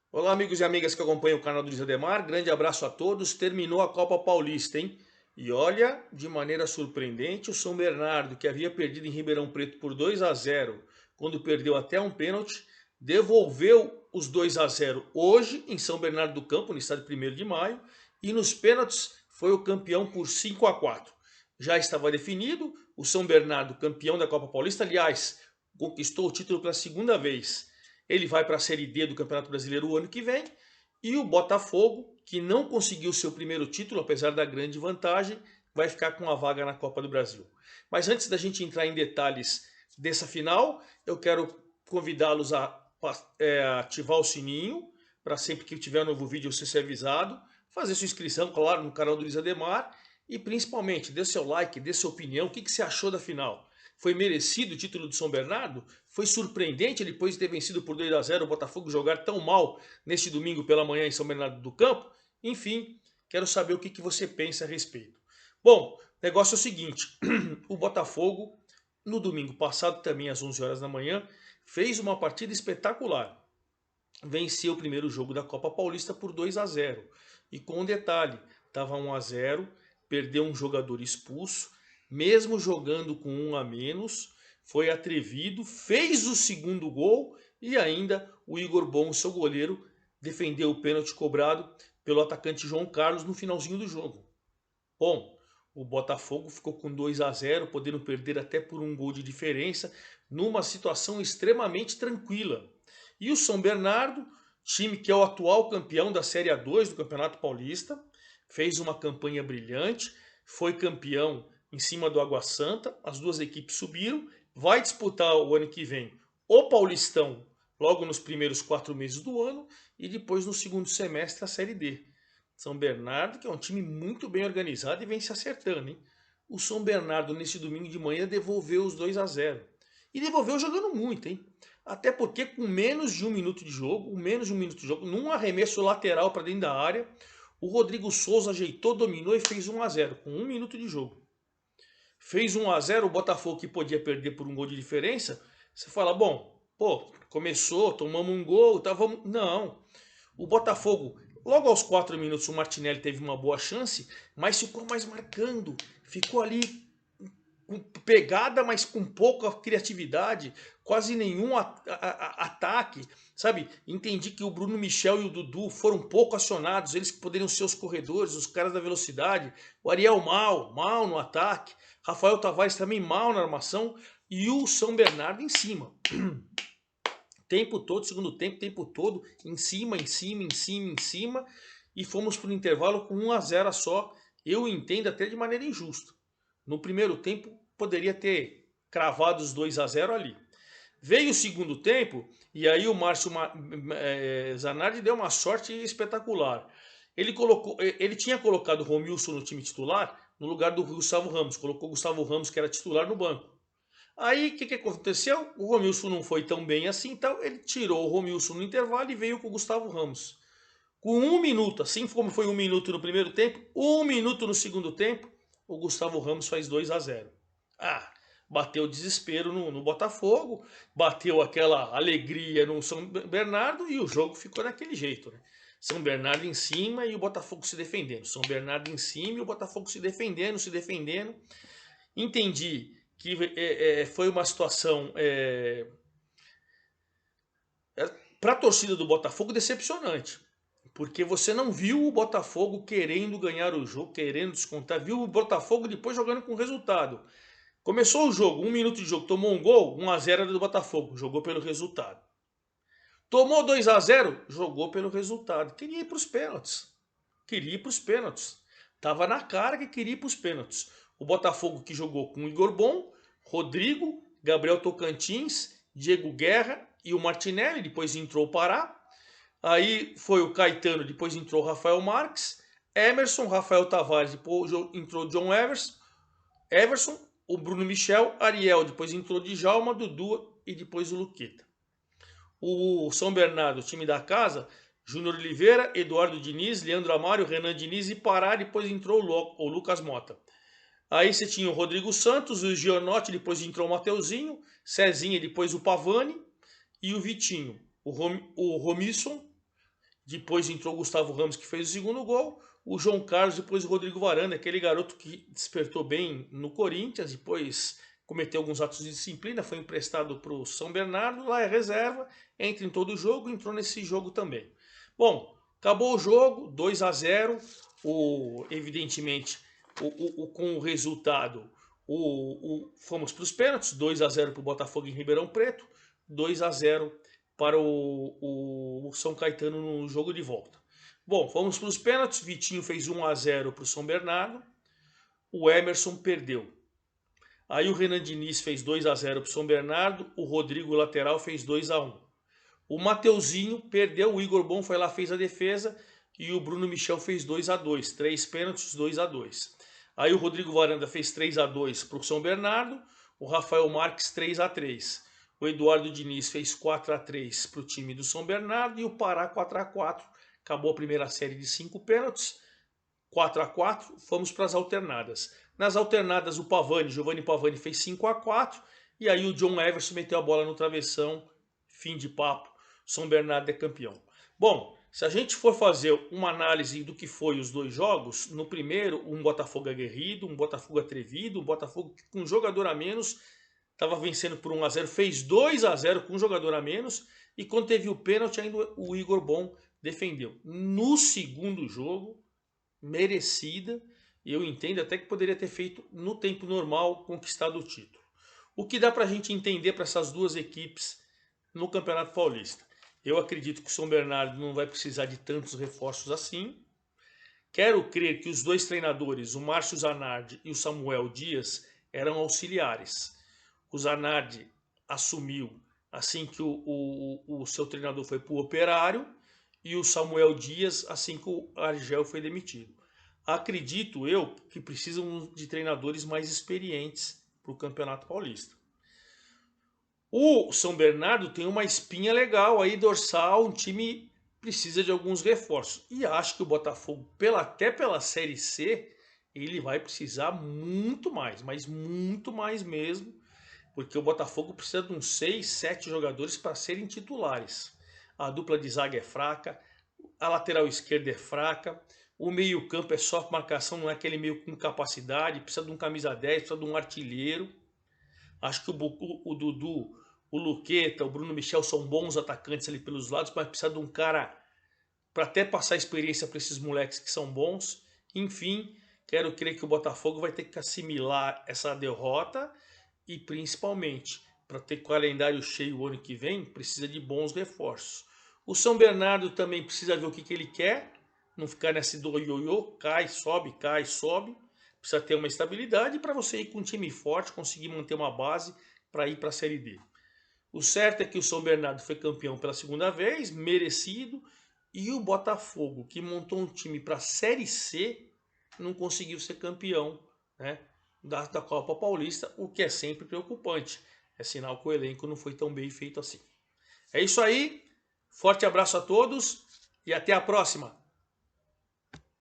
Olá, amigos e amigas que acompanham o canal do Luiz Ademar. Grande abraço a todos. Terminou a Copa Paulista, hein? E olha, de maneira surpreendente, o São Bernardo, que havia perdido em Ribeirão Preto por 2-0, quando perdeu até um pênalti, devolveu os 2-0 hoje em São Bernardo do Campo, no estádio 1º de Maio, e nos pênaltis foi o campeão por 5-4. Já estava definido, o São Bernardo, campeão da Copa Paulista, aliás, conquistou o título pela segunda vez. Ele vai para a Série D do Campeonato Brasileiro o ano que vem. E o Botafogo, que não conseguiu seu primeiro título, apesar da grande vantagem, vai ficar com a vaga na Copa do Brasil. Mas antes da gente entrar em detalhes dessa final, eu quero convidá-los a ativar o sininho, para sempre que tiver um novo vídeo você ser avisado, fazer sua inscrição, claro, no canal do Luiz Ademar, e principalmente, dê seu like, dê sua opinião, o que você achou da final? Foi merecido o título do São Bernardo? Foi surpreendente depois de ter vencido por 2-0 o Botafogo jogar tão mal neste domingo pela manhã em São Bernardo do Campo? Enfim, quero saber o que você pensa a respeito. Bom, o negócio é o seguinte, o Botafogo, no domingo passado, também às 11 horas da manhã, fez uma partida espetacular. Venceu o primeiro jogo da Copa Paulista por 2-0. E com um detalhe, estava 1-0, perdeu um jogador expulso, mesmo jogando com um a menos, foi atrevido, fez o segundo gol e ainda o Igor Bom, seu goleiro, defendeu o pênalti cobrado pelo atacante João Carlos no finalzinho do jogo. Bom, o Botafogo ficou com 2-0, podendo perder até por um gol de diferença, numa situação extremamente tranquila. E o São Bernardo, time que é o atual campeão da Série A2 do Campeonato Paulista, fez uma campanha brilhante, foi campeão em cima do Água Santa, as duas equipes subiram, vai disputar o ano que vem o Paulistão logo nos primeiros 4 meses do ano e depois no segundo semestre a Série D. São Bernardo, que é um time muito bem organizado e vem se acertando, hein? O São Bernardo, nesse domingo de manhã, devolveu os 2-0. E devolveu jogando muito, hein? Até porque com menos de um minuto de jogo, num arremesso lateral para dentro da área, o Rodrigo Souza ajeitou, dominou e fez 1-0, com um minuto de jogo. Fez 1-0, o Botafogo que podia perder por um gol de diferença, você fala, bom, pô, começou, tomamos um gol, tá, vamos... Não, o Botafogo, logo aos 4 minutos, o Martinelli teve uma boa chance, mas ficou mais marcando. Ficou ali com pegada, mas com pouca criatividade, quase nenhum ataque, sabe? Entendi que o Bruno Michel e o Dudu foram pouco acionados, eles que poderiam ser os corredores, os caras da velocidade. O Ariel mal no ataque. Rafael Tavares também mal na armação. E o São Bernardo em cima. Tempo todo, segundo tempo, tempo todo, em cima, em cima, e fomos para o intervalo com 1-0 só. Eu entendo até de maneira injusta. No primeiro tempo, poderia ter cravado os 2-0 ali. Veio o segundo tempo, e aí o Márcio Zanardi deu uma sorte espetacular. Ele tinha colocado o Romilson no time titular, no lugar do Gustavo Ramos. Colocou o Gustavo Ramos, que era titular, no banco. Aí o que aconteceu? O Romilson não foi tão bem assim, então ele tirou o Romilson no intervalo e veio com o Gustavo Ramos. Com um minuto, assim como foi um minuto no primeiro tempo, um minuto no segundo tempo, o Gustavo Ramos faz 2-0. Ah, bateu o desespero no Botafogo, bateu aquela alegria no São Bernardo e o jogo ficou daquele jeito, né? São Bernardo em cima e o Botafogo se defendendo. São Bernardo em cima e o Botafogo se defendendo, se defendendo. Entendi que foi uma situação para a torcida do Botafogo decepcionante. Porque você não viu o Botafogo querendo ganhar o jogo, querendo descontar. Viu o Botafogo depois jogando com resultado. Começou o jogo, um minuto de jogo, tomou um gol, 1-0 do Botafogo, jogou pelo resultado. Tomou 2-0, jogou pelo resultado. Queria ir para os pênaltis. Queria ir para os pênaltis. Tava na cara que queria ir para os pênaltis. O Botafogo que jogou com o Igor Bom, Rodrigo, Gabriel Tocantins, Diego Guerra e o Martinelli, depois entrou o Pará. Aí foi o Caetano, depois entrou o Rafael Marques, Emerson, Rafael Tavares, depois entrou o John Everson, o Bruno Michel, Ariel, depois entrou o Djalma, Dudu e depois o Luqueta. O São Bernardo, o time da casa, Júnior Oliveira, Eduardo Diniz, Leandro Amário, Renan Diniz e Pará, depois entrou o Lucas Mota. Aí você tinha o Rodrigo Santos, o Gianotti, depois entrou o Mateuzinho, Cezinha, depois o Pavani e o Vitinho. O Romisson Depois entrou o Gustavo Ramos, que fez o segundo gol. O João Carlos, depois o Rodrigo Varanda, aquele garoto que despertou bem no Corinthians, depois cometeu alguns atos de disciplina, foi emprestado para o São Bernardo, lá é reserva, entra em todo o jogo, entrou nesse jogo também. Bom, acabou o jogo, 2-0, evidentemente, com o resultado, fomos para os pênaltis, 2-0 para o Botafogo em Ribeirão Preto, 2-0 para o São Caetano no jogo de volta. Bom, fomos para os pênaltis, Vitinho fez 1-0 para o São Bernardo, o Emerson perdeu. Aí o Renan Diniz fez 2-0 para o São Bernardo, o Rodrigo lateral fez 2-1. O Mateuzinho perdeu, o Igor Bom foi lá, fez a defesa, e o Bruno Michel fez 2-2, 3 pênaltis, 2-2. Aí o Rodrigo Varanda fez 3-2 para o São Bernardo, o Rafael Marques 3-3. O Eduardo Diniz fez 4-3 para o time do São Bernardo e o Pará 4-4. Acabou a primeira série de 5 pênaltis, 4-4, fomos para as alternadas. Nas alternadas, o Giovanni Pavani fez 5-4, e aí o John Everson meteu a bola no travessão, fim de papo, São Bernardo é campeão. Bom, se a gente for fazer uma análise do que foi os dois jogos, no primeiro, um Botafogo aguerrido, um Botafogo atrevido, um Botafogo que com um jogador a menos estava vencendo por 1-0, fez 2-0 com um jogador a menos, e quando teve o pênalti, ainda o Igor Bom defendeu. No segundo jogo, merecida, e eu entendo até que poderia ter feito no tempo normal, conquistado o título. O que dá para a gente entender para essas duas equipes no Campeonato Paulista? Eu acredito que o São Bernardo não vai precisar de tantos reforços assim. Quero crer que os dois treinadores, o Márcio Zanardi e o Samuel Dias, eram auxiliares. O Zanardi assumiu assim que o seu treinador foi para o Operário, e o Samuel Dias assim que o Argel foi demitido. Acredito eu que precisam de treinadores mais experientes para o Campeonato Paulista. O São Bernardo tem uma espinha legal aí, dorsal, um time precisa de alguns reforços. E acho que o Botafogo, até pela Série C, ele vai precisar muito mais, mas muito mais mesmo, porque o Botafogo precisa de uns 6, 7 jogadores para serem titulares. A dupla de zaga é fraca, a lateral esquerda é fraca, o meio campo é só marcação, não é aquele meio com capacidade, precisa de um camisa 10, precisa de um artilheiro. Acho que o Dudu, o Luqueta, o Bruno Michel são bons atacantes ali pelos lados, mas precisa de um cara para até passar experiência para esses moleques que são bons. Enfim, quero crer que o Botafogo vai ter que assimilar essa derrota e principalmente para ter calendário cheio o ano que vem, precisa de bons reforços. O São Bernardo também precisa ver o que ele quer, não ficar nesse do ioiô, cai, sobe, precisa ter uma estabilidade para você ir com um time forte, conseguir manter uma base para ir para a Série D. O certo é que o São Bernardo foi campeão pela segunda vez, merecido, e o Botafogo, que montou um time para a Série C, não conseguiu ser campeão, né, da Copa Paulista, o que é sempre preocupante. É sinal que o elenco não foi tão bem feito assim. É isso aí, forte abraço a todos e até a próxima.